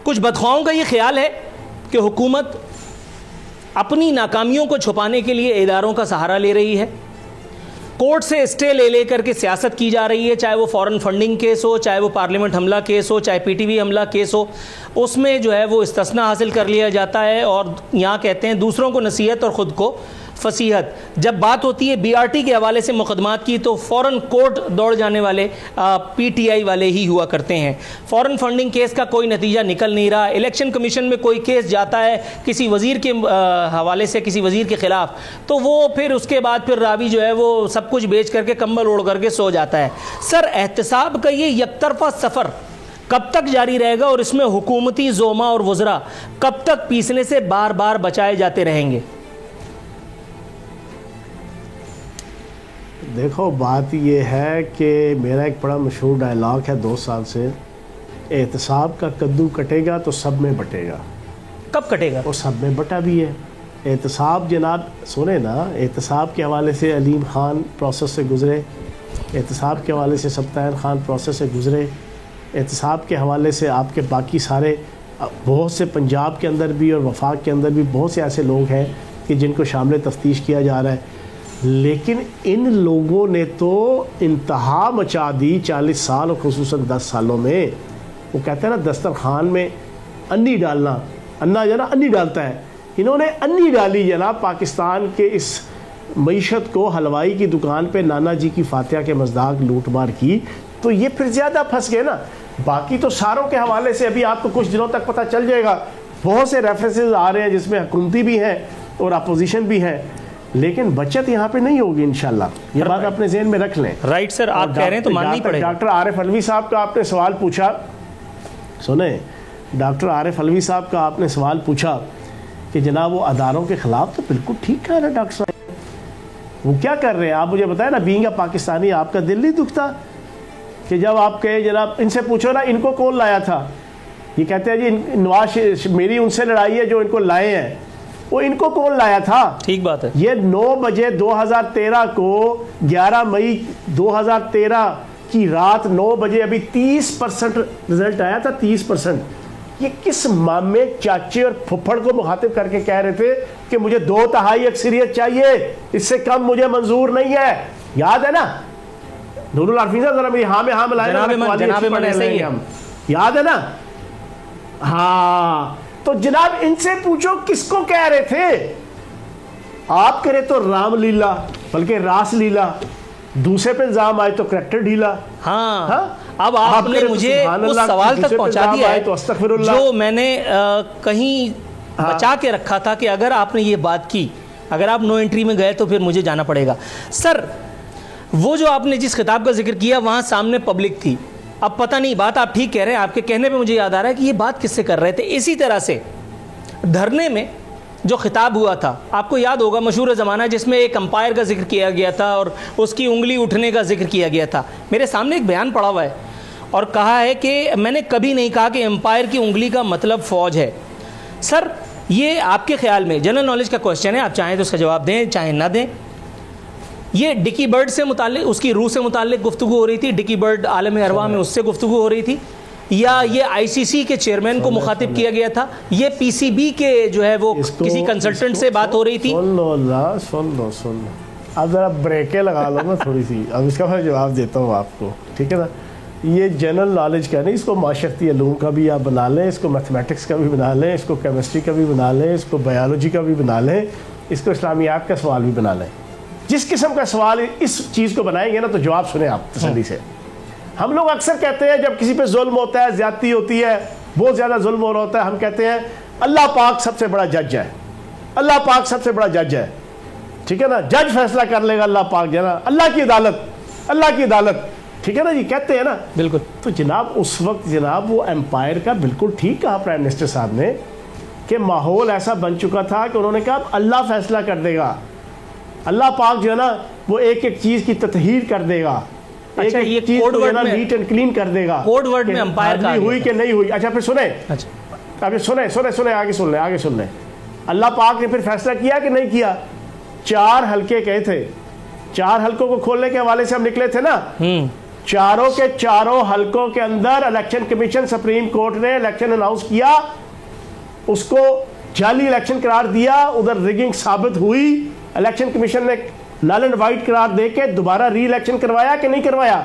کچھ بدخواہوں کا یہ خیال ہے کہ حکومت اپنی ناکامیوں کو چھپانے کے لیے اداروں کا سہارا لے رہی ہے، کورٹ سے اسٹے لے کر کے سیاست کی جا رہی ہے، چاہے وہ فورن فنڈنگ کیس ہو، چاہے وہ پارلیمنٹ حملہ کیس ہو، چاہے پی ٹی وی حملہ کیس ہو، اس میں جو ہے وہ استثناء حاصل کر لیا جاتا ہے، اور یہاں کہتے ہیں دوسروں کو نصیحت اور خود کو فصیحت. جب بات ہوتی ہے BRT کے حوالے سے مقدمات کی تو فوراً کورٹ دوڑ جانے والے PTI والے ہی ہوا کرتے ہیں. فوراً فنڈنگ کیس کا کوئی نتیجہ نکل نہیں رہا. الیکشن کمیشن میں کوئی کیس جاتا ہے کسی وزیر کے حوالے سے, کسی وزیر کے خلاف, تو وہ پھر اس کے بعد پھر راوی جو ہے وہ سب کچھ بیچ کر کے کمبل اوڑھ کر کے سو جاتا ہے. سر, احتساب کا یہ یک طرفہ سفر کب تک جاری رہے گا اور اس میں حکومتی زوما اور وزراء کب تک پیسنے سے بار بار بچائے جاتے رہیں گے؟ دیکھو, بات یہ ہے کہ میرا ایک بڑا مشہور ڈائلاگ ہے 2 سال سے, احتساب کا کدو کٹے گا تو سب میں بٹے گا. کب کٹے گا؟ اور سب میں بٹا بھی ہے. احتساب جناب سنیں نا, احتساب کے حوالے سے علیم خان پروسیس سے گزرے, احتساب کے حوالے سے سبطین خان پروسیس سے گزرے, احتساب کے حوالے سے آپ کے باقی سارے بہت سے پنجاب کے اندر بھی اور وفاق کے اندر بھی بہت سے ایسے لوگ ہیں کہ جن کو شامل تفتیش کیا جا رہا ہے. لیکن ان لوگوں نے تو انتہا مچا دی 40 سال اور خصوصاً 10 سالوں میں. وہ کہتے ہیں نا دسترخوان میں انی ڈالنا, انا جو ہے نا انی ڈالتا ہے, انہوں نے انی ڈالی جناب پاکستان کے اس معیشت کو. حلوائی کی دکان پہ نانا جی کی فاتحہ کے مذاق لوٹ مار کی, تو یہ پھر زیادہ پھنس گئے نا. باقی تو ساروں کے حوالے سے ابھی آپ کو کچھ دنوں تک پتہ چل جائے گا. بہت سے ریفرنسز آ رہے ہیں جس میں حکومتی بھی ہیں اور اپوزیشن بھی ہے, لیکن بچت یہاں پہ نہیں ہوگی انشاءاللہ. یہ بات اپنے ذہن میں رکھ لیں. رائٹ سر, آپ کہہ رہے ہیں تو ماننی پڑے گا. ڈاکٹر عارف علوی صاحب کا آپ نے سوال پوچھا, سنیں, ڈاکٹر عارف علوی صاحب کا آپ نے سوال پوچھا کہ جناب وہ اداروں کے خلاف, تو بالکل ٹھیک کہہ رہے ہیں ڈاکٹر صاحب. وہ کیا کر رہے ہیں آپ مجھے بتائیں نا. بینگ اے پاکستانی آپ کا دل نہیں دکھتا کہ جب آپ کہے جناب ان سے پوچھو نا ان کو کون لایا تھا. یہ کہتے ہیں جی نواز میری ان سے لڑائی ہے جو ان کو لائے ہیں, وہ ان کو کون لایا تھا. ٹھیک بات ہے. یہ 9 بجے 2013 کو 11 مئی 2013 کی رات 9 بجے ابھی 30% رزلٹ آیا تھا, 30%. یہ کس مامے چاچے اور پھپھڑ کو مخاطب کر کے کہہ رہے تھے کہ مجھے 2/3 اکثریت چاہیے, اس سے کم مجھے منظور نہیں ہے. یاد ہے نا نور العارفین صاحب, ذرا میری ہاں میں ہاں ملائیں. جناب من ایسے ہی ہم یاد ہے نا. ہاں, تو جناب ان سے پوچھو کس کو کہہ رہے تھے. آپ کرے تو رام لیلا بلکہ راس لیلا, دوسرے پہ الزام آئے تو کریکٹر ڈھیلا. ہاں, اب آپ نے مجھے اس سوال تک پہنچا دیا ہے جو میں نے کہیں بچا کے رکھا تھا کہ اگر آپ نے یہ بات کی, اگر آپ نو انٹری میں گئے تو پھر مجھے جانا پڑے گا. سر, وہ جو آپ نے جس خطاب کا ذکر کیا وہاں سامنے پبلک تھی. اب پتہ نہیں, بات آپ ٹھیک کہہ رہے ہیں, آپ کے کہنے پہ مجھے یاد آ رہا ہے کہ یہ بات کس سے کر رہے تھے. اسی طرح سے دھرنے میں جو خطاب ہوا تھا آپ کو یاد ہوگا, مشہور زمانہ, جس میں ایک امپائر کا ذکر کیا گیا تھا اور اس کی انگلی اٹھنے کا ذکر کیا گیا تھا. میرے سامنے ایک بیان پڑا ہوا ہے اور کہا ہے کہ میں نے کبھی نہیں کہا کہ امپائر کی انگلی کا مطلب فوج ہے. سر, یہ آپ کے خیال میں جنرل نالج کا کوشچن ہے, آپ چاہیں تو اس کا جواب دیں چاہیں نہ دیں. یہ ڈکی برڈ سے متعلق, اس کی روح سے متعلق گفتگو ہو رہی تھی, ڈکی برڈ عالم ارواح میں اس سے گفتگو ہو رہی تھی, یا یہ ICC کے چیئرمین کو مخاطب کیا گیا تھا, یہ PCB کے جو ہے وہ کسی کنسلٹنٹ سے بات ہو رہی تھی. سن لو اب ذرا بریکیں لگا لو نا تھوڑی سی, اب اس کا میں جواب دیتا ہوں آپ کو, ٹھیک ہے نا. یہ جنرل نالج کا نہیں, اس کو معاشرتی علوم کا بھی آپ بنا لیں, اس کو میتھمیٹکس کا بھی بنا لیں, اس کو کیمسٹری کا بھی بنا لیں, اس کو بایولوجی کا بھی بنا لیں, اس کو اسلامیات کا سوال بھی بنا لیں. جس قسم کا سوال اس چیز کو بنائیں گے نا تو جواب سنیں آپ تسلی سے. ہم لوگ اکثر کہتے ہیں جب کسی پہ ظلم ہوتا ہے, زیادتی ہوتی ہے, بہت زیادہ ظلم ہو رہا ہوتا ہے, ہم کہتے ہیں اللہ پاک سب سے بڑا جج ہے, اللہ پاک سب سے بڑا جج ہے, ٹھیک ہے نا, جج فیصلہ کر لے گا اللہ پاک, جو ہے نا اللہ کی عدالت, اللہ کی عدالت, ٹھیک ہے نا جی, کہتے ہیں نا. بالکل. تو جناب اس وقت جناب وہ امپائر کا بالکل ٹھیک کہا پرائم منسٹر صاحب نے کہ ماحول ایسا بن چکا تھا کہ انہوں نے کہا اللہ فیصلہ کر دے گا, اللہ پاک جو ہے نا وہ ایک ایک چیز کی تطہیر کر دے گا, اچھا یہ کوڈ ورڈ میں نیٹ اینڈ کلین کر دے گا, کوڈ ورڈ میں امپائر کا ہوئی کہ نہیں ہوئی. اچھا پھر سنیں, ابھی سنیں آگے سن لیں. اللہ پاک نے پھر فیصلہ کیا کہ نہیں کیا. 4 حلقے کہے تھے, 4 حلقوں کو کھولنے کے حوالے سے ہم نکلے تھے نا, چاروں کے چاروں حلقوں کے اندر الیکشن کمیشن, سپریم کورٹ نے الیکشن اناؤنس کیا, اس کو جعلی الیکشن قرار دیا, ادھر ریگنگ ثابت ہوئی, الیکشن کمیشن نے نل اینڈ وائٹ قرار دے کے دوبارہ ری الیکشن کروایا کہ نہیں کروایا,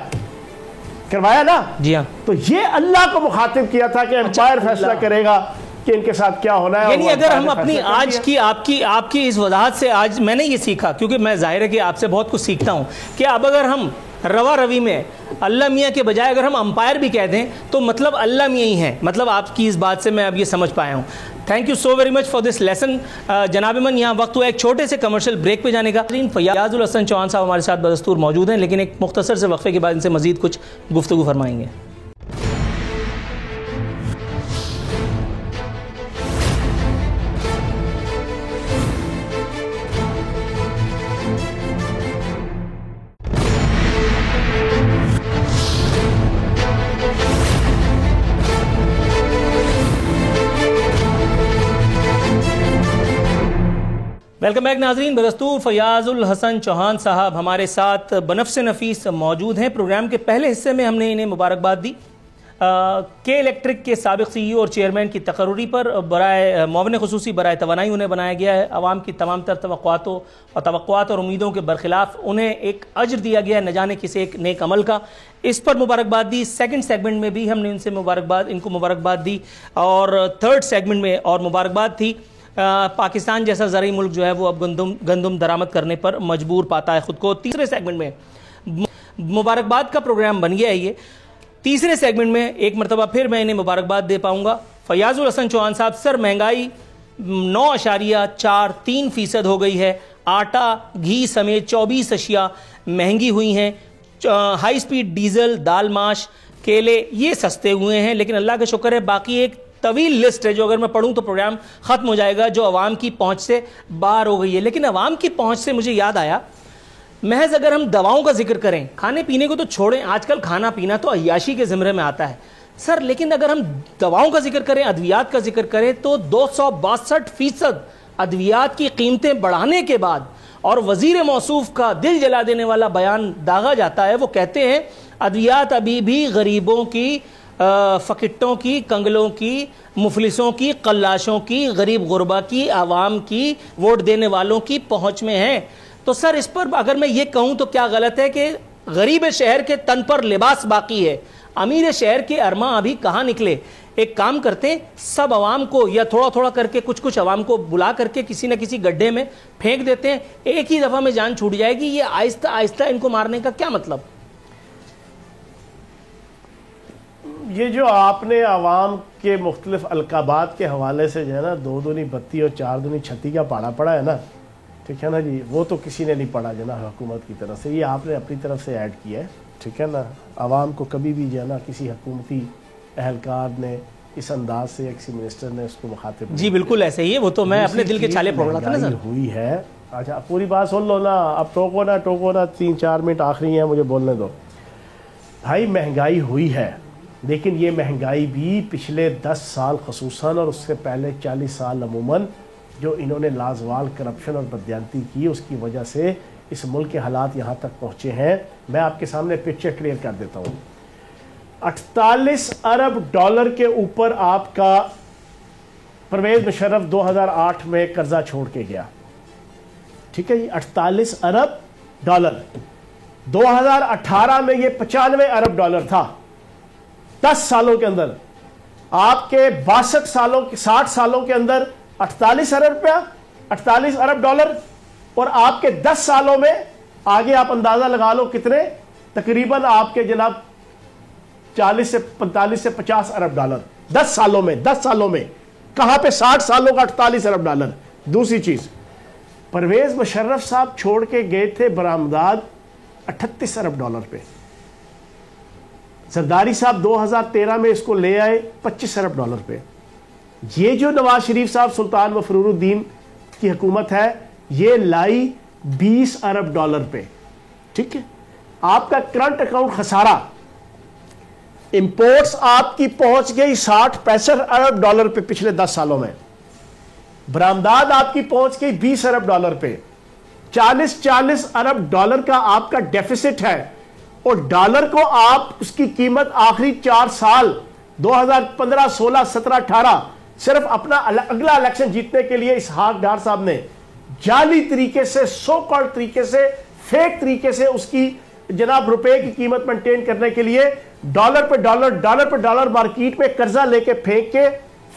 کروایا نا. جی ہاں. تو یہ اللہ کو مخاطب کیا تھا کہ امپائر فیصلہ کرے گا, کہ ان کے ساتھ کیا ہونا ہے. یعنی اگر ہم اپنی آج کی آپ کی اس وضاحت سے آج میں نے یہ سیکھا, کیونکہ میں ظاہر ہے کہ آپ سے بہت کچھ سیکھتا ہوں, کہ اب اگر ہم روا روی میں اللہ میاں کے بجائے اگر ہم امپائر بھی کہہ دیں تو مطلب اللہ میاں ہی ہیں. مطلب آپ کی اس بات سے میں اب یہ سمجھ پایا ہوں. Thank you so very much for this lesson. جناب من, یہاں وقت ہوا ایک چھوٹے سے کمرشل بریک پہ جانے کا. فیاض الحسن چوہان صاحب ہمارے ساتھ بدستور موجود ہیں, لیکن ایک مختصر سے وقفے کے بعد ان سے مزید کچھ گفتگو فرمائیں گے. ویلکم بیک ناظرین. بدستور فیاض الحسن چوہان صاحب ہمارے ساتھ بنفس نفیس موجود ہیں. پروگرام کے پہلے حصے میں ہم نے انہیں مبارکباد دی کے الیکٹرک کے سابق سی ای او اور چیئرمین کی تقرری پر. برائے معاون خصوصی برائے توانائی انہیں بنایا گیا ہے. عوام کی تمام تر توقعات اور امیدوں کے برخلاف انہیں ایک اجر دیا گیا ہے نہ جانے کسی ایک نیک عمل کا. اس پر مبارکباد دی. سیکنڈ سیگمنٹ میں بھی ہم نے ان کو مبارکباد دی, اور تھرڈ سیگمنٹ میں اور مبارکباد تھی. پاکستان جیسا زرعی ملک جو ہے وہ اب گندم درآمد کرنے پر مجبور پاتا ہے خود کو. تیسرے سیگمنٹ میں مبارکباد کا پروگرام بن گیا ہے یہ. تیسرے سیگمنٹ میں ایک مرتبہ پھر میں انہیں مبارکباد دے پاؤں گا. فیاض الحسن چوہان صاحب, سر مہنگائی 9.43% ہو گئی ہے. آٹا, گھی سمیت 24 اشیاء مہنگی ہوئی ہیں. ہائی سپیڈ ڈیزل, دال, ماش, کیلے یہ سستے ہوئے ہیں. لیکن اللہ کا شکر ہے باقی ایک طویل لسٹ ہے جو اگر میں پڑھوں تو پروگرام ختم ہو جائے گا, جو عوام کی پہنچ سے باہر ہو گئی ہے. لیکن عوام کی پہنچ سے مجھے یاد آیا, محض اگر ہم دواؤں کا ذکر کریں, کھانے پینے کو تو چھوڑیں, آج کل کھانا پینا تو عیاشی کے زمرے میں آتا ہے سر, لیکن اگر ہم دواؤں کا ذکر کریں, ادویات کا ذکر کریں, تو 262% ادویات کی قیمتیں بڑھانے کے بعد اور وزیر موصوف کا دل جلا دینے والا بیان داغا جاتا ہے. وہ کہتے ہیں ادویات ابھی بھی غریبوں کی, فقٹوں کی, کنگلوں کی, مفلسوں کی, قلاشوں کی, غریب غربا کی, عوام کی, ووٹ دینے والوں کی پہنچ میں ہیں. تو سر اس پر اگر میں یہ کہوں تو کیا غلط ہے کہ غریب شہر کے تن پر لباس باقی ہے, امیر شہر کے ارماں ابھی کہاں نکلے. ایک کام کرتے ہیں, سب عوام کو یا تھوڑا تھوڑا کر کے کچھ عوام کو بلا کر کے کسی نہ کسی گڈھے میں پھینک دیتے ہیں, ایک ہی دفعہ میں جان چھوٹ جائے گی. یہ آہستہ آہستہ ان کو مارنے کا کیا مطلب؟ یہ جو آپ نے عوام کے مختلف القابات کے حوالے سے جو ہے نا 2 دونی بتی اور 4 دونی چھتی کا پاڑا پڑا ہے نا, ٹھیک ہے نا جی, وہ تو کسی نے نہیں پڑھا جو نا حکومت کی طرف سے, یہ آپ نے اپنی طرف سے ایڈ کیا ہے, ٹھیک ہے نا. عوام کو کبھی بھی جو ہے نا کسی حکومتی اہلکار نے اس انداز سے, کسی منسٹر نے اس کو مخاطب, جی بالکل ایسے ہی ہے, وہ تو میں اپنے دل کے چھالے پھوڑ رہا تھا نا سر. ہوئی ہے. اچھا پوری بات سن لو نا, اب ٹوکو نا 3-4 منٹ آخری ہیں, مجھے بولنے دو. بھائی مہنگائی ہوئی ہے, لیکن یہ مہنگائی بھی پچھلے 10 سال خصوصاً اور اس سے پہلے 40 سال عموماً جو انہوں نے لازوال کرپشن اور بددیانتی کی, اس کی وجہ سے اس ملک کے حالات یہاں تک پہنچے ہیں. میں آپ کے سامنے پکچر کلیئر کر دیتا ہوں. 48 ارب ڈالر کے اوپر آپ کا پرویز مشرف 2008 میں قرضہ چھوڑ کے گیا, ٹھیک ہے جی, 48 ارب ڈالر. 2018 میں یہ 95 ارب ڈالر تھا. 10 سالوں کے اندر آپ کے 60 سالوں کے اندر 48 ارب روپیہ, 48 ارب ڈالر, اور آپ کے 10 سالوں میں آگے آپ اندازہ لگا لو کتنے, تقریباً آپ کے جناب 40 سے 45 سے 50 ارب ڈالر 10 سالوں میں. 10 سالوں میں کہاں پہ 60 سالوں کا 48 ارب ڈالر. دوسری چیز, پرویز مشرف صاحب چھوڑ کے گئے تھے برآمدات 38 ارب ڈالر پہ. زرداری صاحب 2013 میں اس کو لے آئے 25 ارب ڈالر پہ. یہ جو نواز شریف صاحب سلطان مفرور الدین کی حکومت ہے, یہ لائی 20 ارب ڈالر پہ, ٹھیک ہے. آپ کا کرنٹ اکاؤنٹ خسارہ, امپورٹس آپ کی پہنچ گئی 60-65 ارب ڈالر پہ پچھلے 10 سالوں میں. برآمدات آپ کی پہنچ گئی 20 ارب ڈالر پہ. 40 ارب ڈالر کا آپ کا ڈیفیسٹ ہے, اور ڈالر کو آپ اس کی قیمت آخری 4 سال 2015, 16, 17, 18 صرف اپنا اگلا الیکشن جیتنے کے لیے اسحاق ڈار صاحب نے جعلی طریقے سے, سو کالڈ طریقے سے, فیک طریقے سے اس کی جناب روپے کی قیمت مینٹین کرنے کے لیے ڈالر پہ ڈالر مارکیٹ میں قرضہ لے کے پھینک کے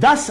10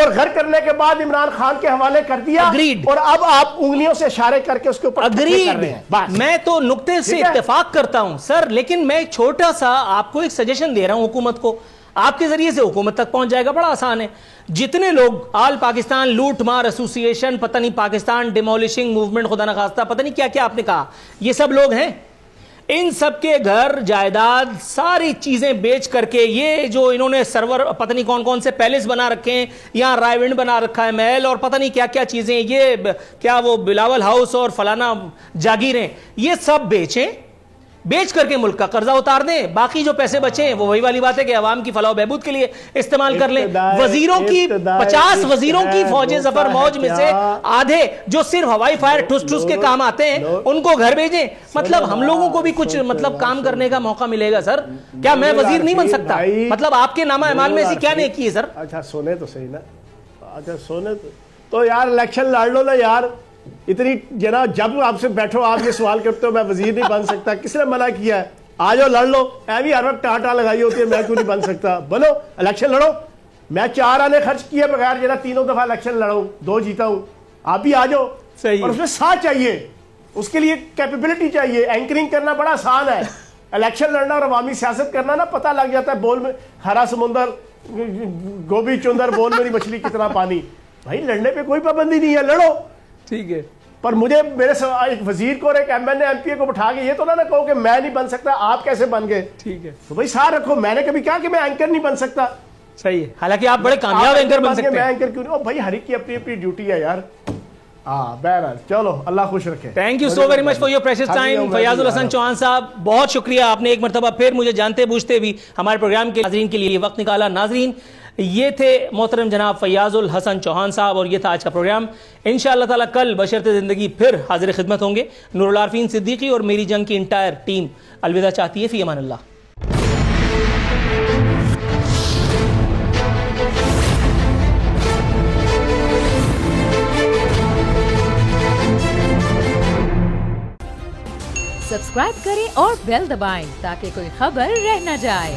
اور غر کرنے کے بعد عمران خان کے حوالے کر دیا اور اب آپ انگلیوں سے اشارے کر کے اس کے اوپر کر رہے ہیں. میں تو نقطے سے اتفاق کرتا ہوں سر, لیکن میں ایک چھوٹا سا آپ کو ایک سجیشن دے رہا ہوں حکومت کو, آپ کے ذریعے سے حکومت تک پہنچ جائے گا, بڑا آسان ہے. جتنے لوگ آل پاکستان لوٹ مار ایسوسی ایشن, پتہ نہیں پاکستان ڈیمولشنگ موومنٹ, خدا نخواستہ پتہ نہیں کیا کیا آپ نے کہا, یہ سب لوگ ہیں, ان سب کے گھر جائیداد ساری چیزیں بیچ کر کے, یہ جو انہوں نے سرور پتہ نہیں کون کون سے پیلس بنا رکھے ہیں, یہاں رائے ونڈ بنا رکھا ہے محل, اور پتہ نہیں کیا کیا چیزیں, یہ کیا وہ بلاول ہاؤس اور فلانا جاگیریں, یہ سب بیچ کر کے ملک کا قرضہ اتار دیں. باقی جو پیسے بچے ہیں وہ وہی والی بات ہے کہ عوام کی فلاح و بہبود کے لیے استعمال کر لیں. وزیروں کی 50 وزیروں کی فوج ظفر موج میں سے آدھے جو صرف ہوائی فائر ٹھس ٹھس کے کام آتے ہیں ان کو گھر بھیجیں. مطلب ہم لوگوں کو بھی کچھ مطلب کام کرنے کا موقع ملے گا سر. کیا میں وزیر نہیں بن سکتا؟ مطلب آپ کے نامہ اعمال میں ایسی کیا نیکی ہے سر؟ اچھا سونے تو صحیح نا, اچھا سونے تو یار الیکشن لڑ لو نا یار. اتنی جناب جب آپ سے بیٹھو آپ یہ سوال کرتے ہو میں وزیر نہیں بن سکتا, کس نے منع کیا ہے؟ آ جاؤ لڑ لو. ایوی ہر وقت ٹاٹا لگائی ہوتی ہے میں کیوں نہیں بن سکتا, بنو الیکشن لڑو. میں 4 آنے خرچ کیے بغیر جناب 3 دفعہ الیکشن لڑا ہوں, 2 جیتا ہوں. آپ بھی آ جاؤ. اور اس میں ساتھ چاہیے, اس کے لیے کیپیبلٹی چاہیے. اینکرنگ کرنا بڑا آسان ہے, الیکشن لڑنا اور عوامی سیاست کرنا نا پتہ لگ جاتا ہے. بول میں ہرا سمندر گوبھی چندر, بول میری مچھلی کتنا پانی. بھائی لڑنے پہ کوئی پابندی نہیں ہے, لڑو. ٹھیک ہے, پر مجھے میرے ایک وزیر کو اور ایک M N A M P A کو بٹھا کے یہ تو نہ کہو کہ میں نہیں بن سکتا, آپ کیسے بن گئے. ٹھیک ہے, تو بھائی ساتھ رکھو. میں نے کبھی کہا کہ میں اینکر نہیں بن سکتا. صحیح ہے, حالانکہ آپ بڑے کامیاب اینکر بن سکتے ہیں. میں اینکر کیوں نہیں, بھائی ہر ایک کی اپنی اپنی ڈیوٹی ہے یار. بہرحال چلو اللہ خوش رکھے. Thank you so very much for your precious time Fayyaz ul Hassan Chauhan صاحب, بہت شکریہ. آپ نے ایک مرتبہ پھر مجھے جانتے بوجھتے بھی ہمارے پروگرام کے ناظرین کے لیے وقت نکالا. ناظرین یہ تھے محترم جناب فیاض الحسن چوہان صاحب, اور یہ تھا آج کا پروگرام. انشاءاللہ تعالی کل بشرط زندگی پھر حاضر خدمت ہوں گے. نور العارفین صدیقی اور میری جنگ کی انٹائر ٹیم الوداع چاہتی ہے. فی امان اللہ. سبسکرائب کریں اور بیل دبائیں تاکہ کوئی خبر رہ نہ جائے.